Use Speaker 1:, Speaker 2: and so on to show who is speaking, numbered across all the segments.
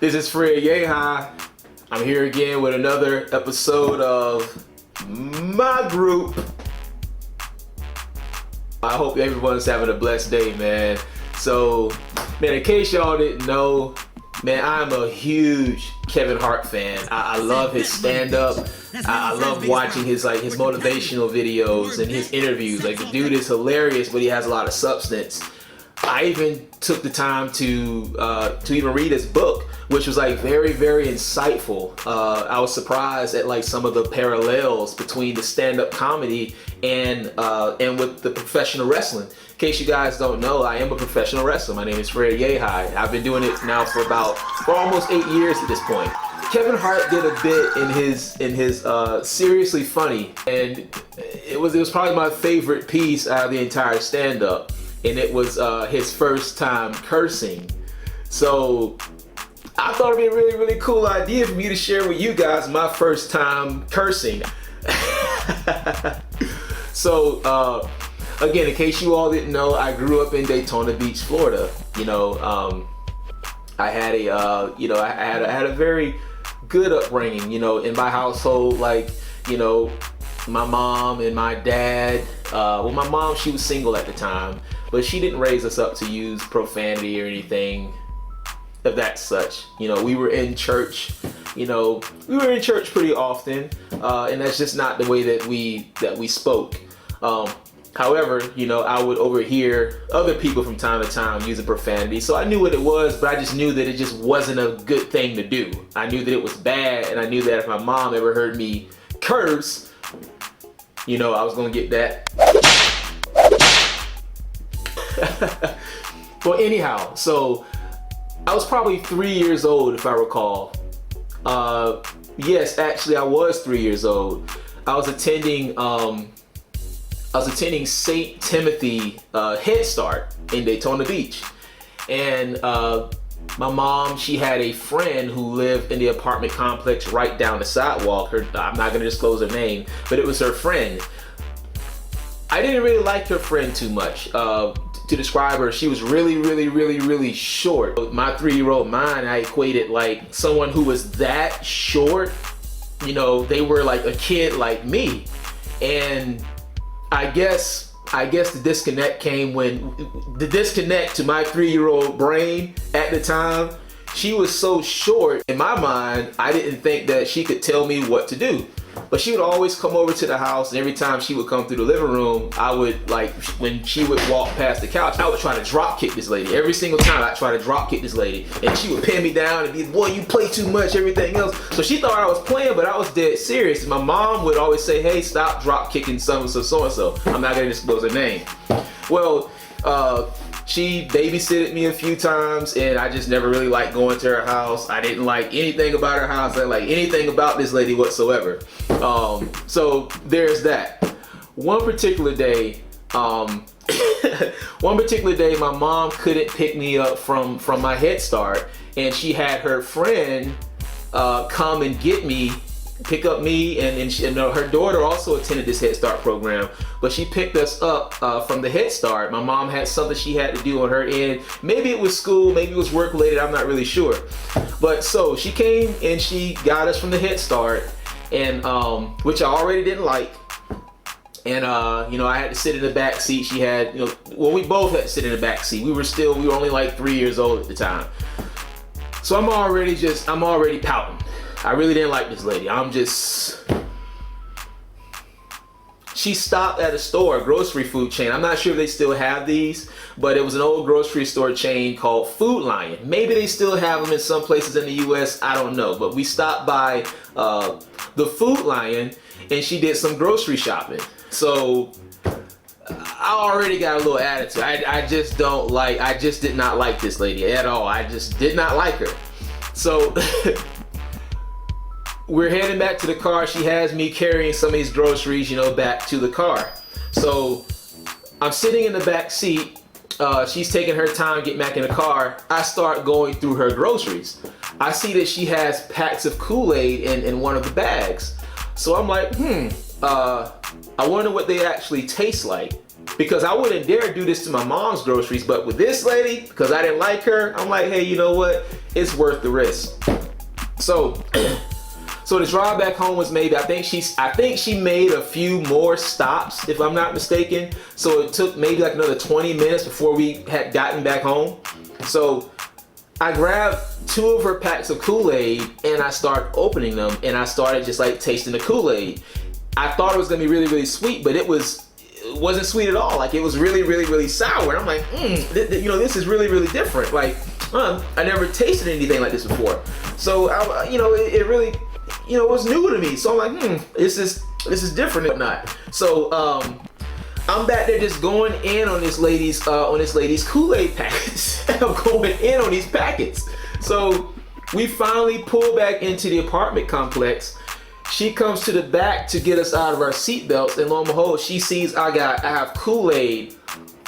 Speaker 1: This is Fred Yehi. I'm here again with another episode of my group. I hope everyone's having a blessed day, man. So, man, in case y'all didn't know, man, I'm a huge Kevin Hart fan. I love his stand-up. I love watching his motivational videos and his interviews. Like, the dude is hilarious, but he has a lot of substance. I even took the time to even read his book, which was very, very insightful. I was surprised at some of the parallels between the stand-up comedy and with the professional wrestling. In case you guys don't know, I am a professional wrestler. My name is Fred Yehi. I've been doing it now for almost 8 years at this point. Kevin Hart did a bit in his Seriously Funny, and it was probably my favorite piece out of the entire stand-up. And it was his first time cursing. So I thought it'd be a really, really cool idea for me to share with you guys my first time cursing. So again, in case you all didn't know, I grew up in Daytona Beach, Florida. I had a very good upbringing. In my household, my mom and my dad. My mom, she was single at the time, but she didn't raise us up to use profanity or anything of that such. We were in church. We were in church pretty often, and that's just not the way that we spoke. However, I would overhear other people from time to time using profanity, so I knew what it was, but I just knew that it just wasn't a good thing to do. I knew that it was bad, and I knew that if my mom ever heard me curse, I was gonna get that. Well, anyhow, so I was probably 3 years old, if I recall. Yes, actually, I was 3 years old. I was attending St. Timothy Head Start in Daytona Beach, and my mom, she had a friend who lived in the apartment complex right down the sidewalk. I'm not gonna disclose her name, but it was her friend. I didn't really like her friend too much. To describe her, she was really, really, really, really short. My 3-year-old mind, I equated someone who was that short, they were like a kid like me. And I guess the disconnect came when the disconnect to my 3-year-old brain at the time. She was so short. In my mind, I didn't think that she could tell me what to do. But she would always come over to the house, and every time she would come through the living room, I would, when she would walk past the couch, I would try to drop kick this lady. Every single time I try to drop kick this lady, and she would pin me down and be, boy, you play too much, everything else. So she thought I was playing, but I was dead serious. And my mom would always say, hey, stop drop kicking so-and-so. I'm not gonna disclose her name. Well, she babysitted me a few times, and I just never really liked going to her house. I didn't like anything about her house. I didn't like anything about this lady whatsoever. So there's that. One particular day, my mom couldn't pick me up from my Head Start, and she had her friend come and pick up me, and her daughter also attended this Head Start program, but she picked us up from the Head Start. My mom had something she had to do on her end. Maybe it was school, maybe it was work related, I'm not really sure. But so she came and she got us from the Head Start, and which I already didn't like. And I had to sit in the back seat. She had, we both had to sit in the back seat. We were only 3 years old at the time. So I'm already pouting. I really didn't like this lady. She stopped at a store, a grocery food chain. I'm not sure if they still have these, but it was an old grocery store chain called Food Lion. Maybe they still have them in some places in the US, I don't know. But we stopped by the Food Lion, and she did some grocery shopping. So I already got a little attitude. I just did not like this lady at all. I just did not like her. So we're heading back to the car. She has me carrying some of these groceries, back to the car. So I'm sitting in the back seat. She's taking her time getting back in the car. I start going through her groceries. I see that she has packs of Kool-Aid in one of the bags. So I'm like, I wonder what they actually taste like. because I wouldn't dare do this to my mom's groceries, but with this lady, because I didn't like her, I'm like, hey, you know what? It's worth the risk. So the drive back home was maybe, I think she made a few more stops, if I'm not mistaken. So it took maybe like another 20 minutes before we had gotten back home. So I grabbed 2 of her packs of Kool-Aid and I started opening them, and I started just like tasting the Kool-Aid. I thought it was gonna be really, really sweet, but it wasn't sweet at all. Like, it was really, really, really sour. And I'm like, this is really, really different. Like, I never tasted anything like this before. So it really, it was new to me. So I'm like, this is different or not. So I'm back there just going in on this lady's Kool-Aid packets. I'm going in on these packets. So we finally pull back into the apartment complex. She comes to the back to get us out of our seatbelts, and lo and behold, she sees I have Kool-Aid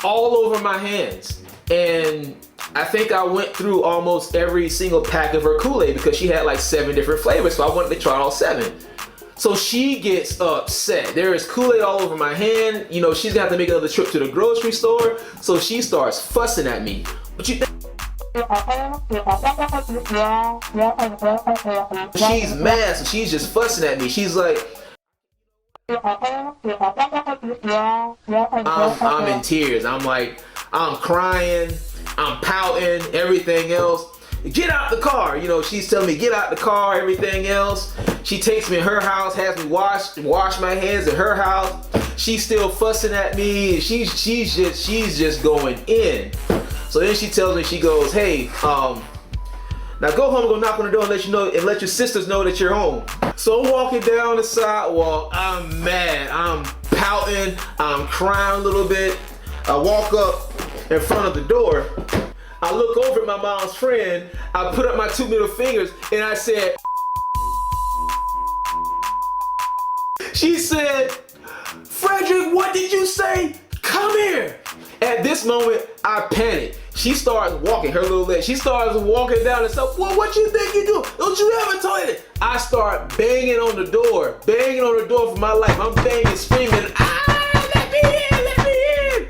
Speaker 1: all over my hands. And I think I went through almost every single pack of her Kool-Aid because she had like 7 different flavors, so I wanted to try all 7. So she gets upset. There is Kool-Aid all over my hand. She's gonna have to make another trip to the grocery store. So she starts fussing at me. What you think? She's mad, so she's just fussing at me. She's like, I'm in tears. I'm like, I'm crying, I'm pouting, everything else. Get out the car. She's telling me, get out the car, everything else. She takes me in her house, has me wash my hands in her house. She's still fussing at me. She's just going in. So then she tells me, she goes, hey, now go home and go knock on the door and let your sisters know that you're home. So I'm walking down the sidewalk. I'm mad. I'm pouting. I'm crying a little bit. I walk up in front of the door. I look over at my mom's friend. I put up my 2 middle fingers and I said, she said, Frederick, what did you say? Come here. At this moment, I panicked. She starts walking, her little leg. She starts walking down and stuff. Well, what you think you do? Don't you have a toilet? I start banging on the door for my life. I'm banging, screaming, let me in, let me in.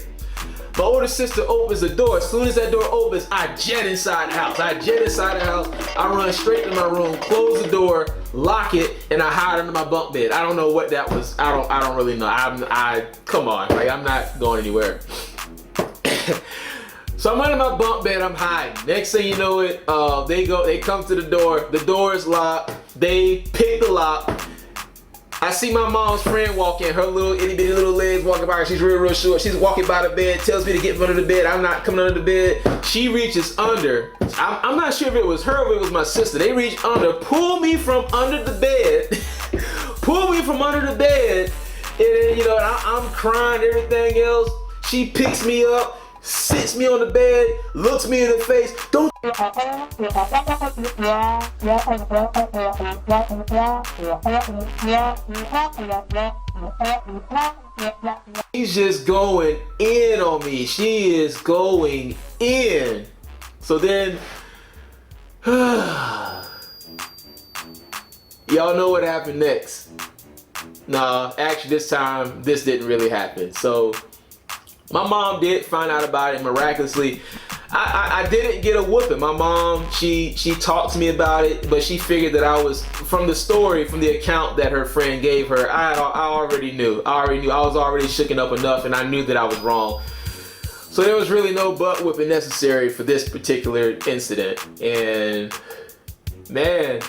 Speaker 1: My older sister opens the door. As soon as that door opens, I jet inside the house. I run straight to my room, close the door, lock it, and I hide under my bunk bed. I don't know what that was. I don't really know. Come on, like, I'm not going anywhere. So I'm under my bunk bed, I'm hiding. Next thing you know it, they come to the door is locked, they pick the lock. I see my mom's friend walk in, her little itty bitty little legs walking by her. She's real short. She's walking by the bed, tells me to get under the bed. I'm not coming under the bed. She reaches under. I'm not sure if it was her or if it was my sister. They reach under, pull me from under the bed, and then, I'm crying, everything else. She picks me up, sits me on the bed, looks me in the face. Don't. She's just going in on me. She is going in. So then, y'all know what happened next. Nah, actually this time, this didn't really happen. So my mom did find out about it miraculously. I didn't get a whooping. My mom, she talked to me about it, but she figured that I was, from the account that her friend gave her, I already knew. I was already shooken up enough, and I knew that I was wrong. So there was really no butt whooping necessary for this particular incident. And man,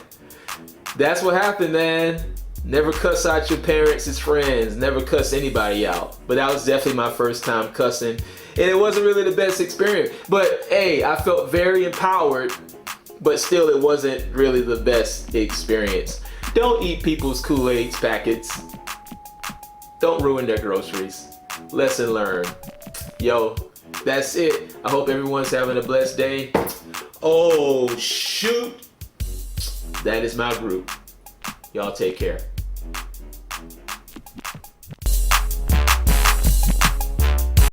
Speaker 1: that's what happened, man. Never cuss out your parents as friends. Never cuss anybody out. But that was definitely my first time cussing. And it wasn't really the best experience. But hey, I felt very empowered. But still, it wasn't really the best experience. Don't eat people's Kool-Aid packets. Don't ruin their groceries. Lesson learned. Yo, that's it. I hope everyone's having a blessed day. Oh, shoot. That is my group. Y'all take care.